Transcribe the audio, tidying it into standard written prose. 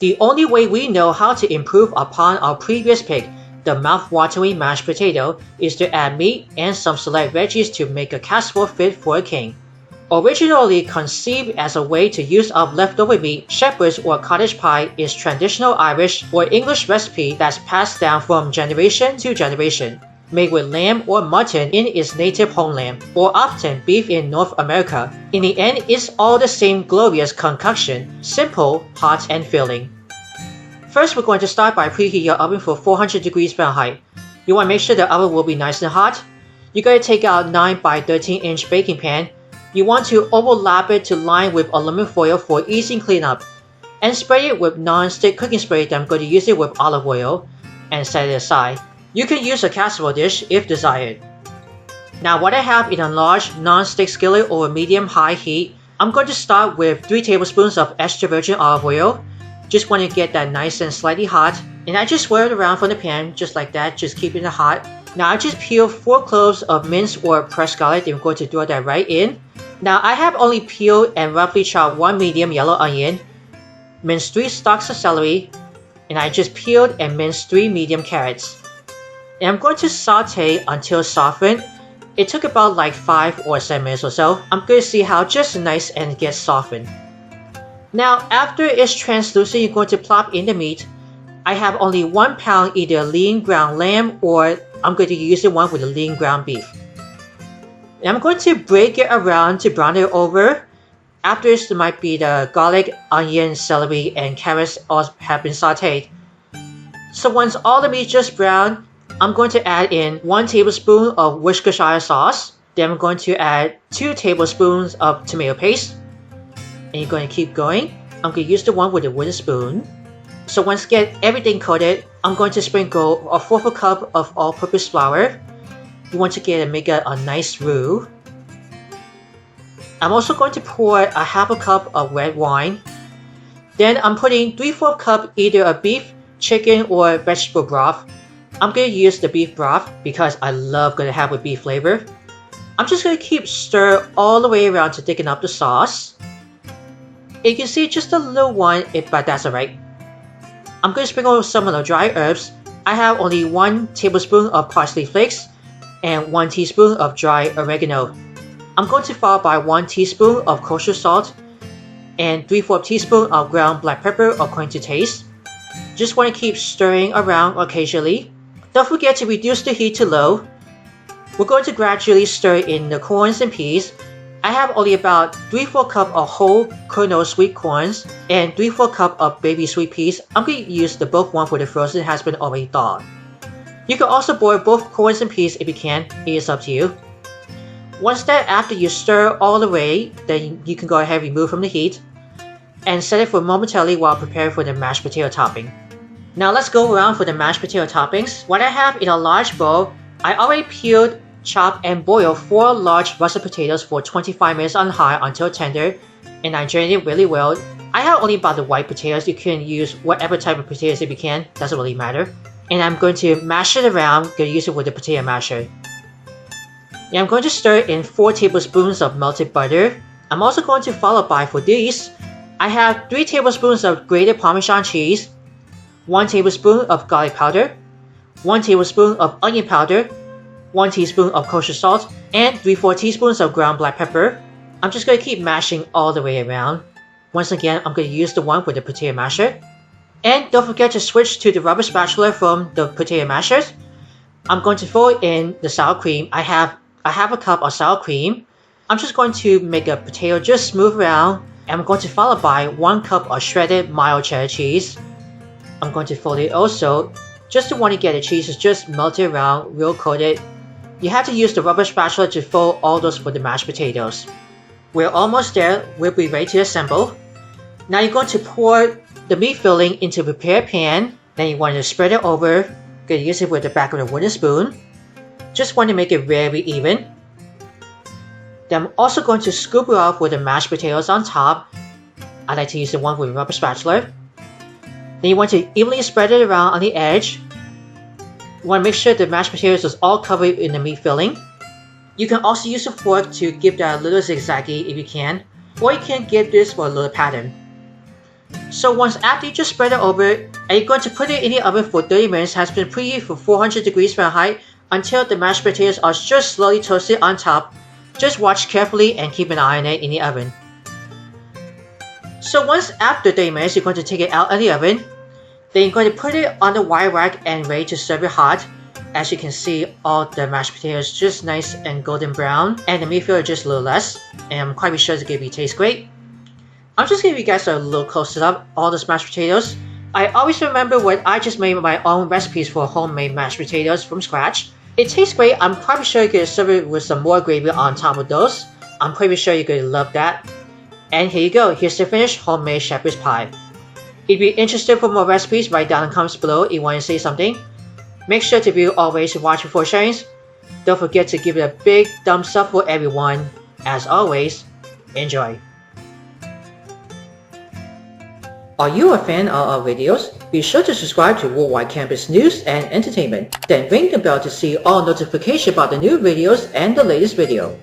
The only way we know how to improve upon our previous pick, the mouth-watering mashed potato, is to add meat and some select veggies to make a casserole fit for a king. Originally conceived as a way to use up leftover meat, shepherd's or cottage pie is traditional Irish or English recipe that's passed down from generation to generation. Made with lamb or mutton in its native homeland, or often beef in North America. In the end, it's all the same glorious concoction, simple, hot, and filling. First, we're going to start by preheat your oven for 400 degrees Fahrenheit. You want to make sure the oven will be nice and hot. You're going to take out 9 by 13 inch baking pan. You want to overlap it to line with aluminum foil for easy cleanup, and spray it with non-stick cooking spray that I'm going to use it with olive oil, and set it aside. You can use a casserole dish if desired. Now what I have in a large non-stick skillet over medium-high heat, I'm going to start with 3 tablespoons of extra virgin olive oil. Just want to get that nice and slightly hot, and I just swirl it around from the pan just like that, just keeping it hot. Now I just peeled 4 cloves of minced or pressed garlic, and I'm going to throw that right in. Now I have only peeled and roughly chopped 1 medium yellow onion, minced 3 stalks of celery, and I just peeled and minced 3 medium carrots. And I'm going to saute until softened. It took about like 5 or 7 minutes or so. I'm going to see how just nice and it gets softened. Now after it's translucent, you're going to plop in the meat. I have only 1 pound either lean ground lamb, or I'm going to use the one with the lean ground beef. And I'm going to break it around to brown it over. After this, there might be the garlic, onion, celery, and carrots all have been sauteed. So once all the meat just brown, I'm going to add in 1 tablespoon of Worcestershire sauce. Then I'm going to add 2 tablespoons of tomato paste. And you're going to keep going. I'm going to use the one with the wooden spoon. So once get everything coated, I'm going to sprinkle a 1/4 cup of all-purpose flour. You want to get and make a nice roux. I'm also going to pour a 1/2 cup of red wine. Then I'm putting 3/4 cup either of beef, chicken, or vegetable broth. I'm going to use the beef broth because I love going to have with beef flavor. I'm just going to keep stir all the way around to thicken up the sauce. You can see just a little one, but that's alright. I'm going to sprinkle some of the dry herbs. I have only 1 tablespoon of parsley flakes and 1 teaspoon of dry oregano. I'm going to follow by 1 teaspoon of kosher salt and 3/4 teaspoon of ground black pepper according to taste. Just want to keep stirring around occasionally. Don't forget to reduce the heat to low. We're going to gradually stir in the corns and peas. I have only about 3/4 cup of whole kernel sweet corns and 3/4 cup of baby sweet peas. I'm going to use the both one for the frozen has been already thawed. You can also boil both corns and peas if you can. It is up to you. Once that after you stir all the way, then you can go ahead and remove from the heat and set it for momentarily while preparing for the mashed potato topping. Now let's go around for the mashed potato toppings. What I have in a large bowl, I already peeled, chopped, and boiled 4 large russet potatoes for 25 minutes on high until tender, and I drained it really well. I have only about the white potatoes. You can use whatever type of potatoes if you can, doesn't really matter. And I'm going to mash it around, going to use it with the potato masher. And I'm going to stir in 4 tablespoons of melted butter. I'm also going to follow by for these. I have 3 tablespoons of grated Parmesan cheese, 1 tablespoon of garlic powder, 1 tablespoon of onion powder, 1 teaspoon of kosher salt, and 3/4 teaspoons of ground black pepper. I'm just going to keep mashing all the way around. Once again, I'm going to use the one with the potato masher. And don't forget to switch to the rubber spatula from the potato mashers. I'm going to throw in the sour cream. I have a 1/2 cup of sour cream. I'm just going to make a potato just smooth around. And I'm going to follow by 1 cup of shredded mild cheddar cheese. I'm going to fold it also, just to want to get the cheese just melted around, real coated. You have to use the rubber spatula to fold all those for the mashed potatoes. We're almost there. We'll be ready to assemble. Now you're going to pour the meat filling into a prepared pan. Then you want to spread it over. Going to use it with the back of the wooden spoon. Just want to make it very even. Then I'm also going to scoop it off with the mashed potatoes on top. I like to use the one with a rubber spatula. Then you want to evenly spread it around on the edge. You want to make sure the mashed potatoes is all covered in the meat filling. You can also use a fork to give that a little zigzaggy if you can, or you can give this for a little pattern. So once after you just spread it over, and you're going to put it in the oven for 30 minutes, has been preheated for 400 degrees Fahrenheit until the mashed potatoes are just slowly toasted on top. Just watch carefully and keep an eye on it in the oven. So once after 30 minutes, you're going to take it out of the oven. Then you're going to put it on the wire rack and ready to serve it hot. As you can see, all the mashed potatoes just nice and golden brown, and the meat filler just a little less, and I'm quite sure it's going to taste great. I'm just going to give you guys a little closer up all those mashed potatoes. I always remember when I just made my own recipes for homemade mashed potatoes from scratch. It tastes great. I'm probably sure you're going to serve it with some more gravy on top of those. I'm pretty sure you're going to love that. And here you go, here's the finished homemade shepherd's pie. If you're interested for more recipes, write down in the comments below if you want to say something. Make sure to view always and watch before sharing. Don't forget to give it a big thumbs up for everyone. As always, enjoy. Are you a fan of our videos? Be sure to subscribe to Worldwide Campus News and Entertainment. Then ring the bell to see all notifications about the new videos and the latest video.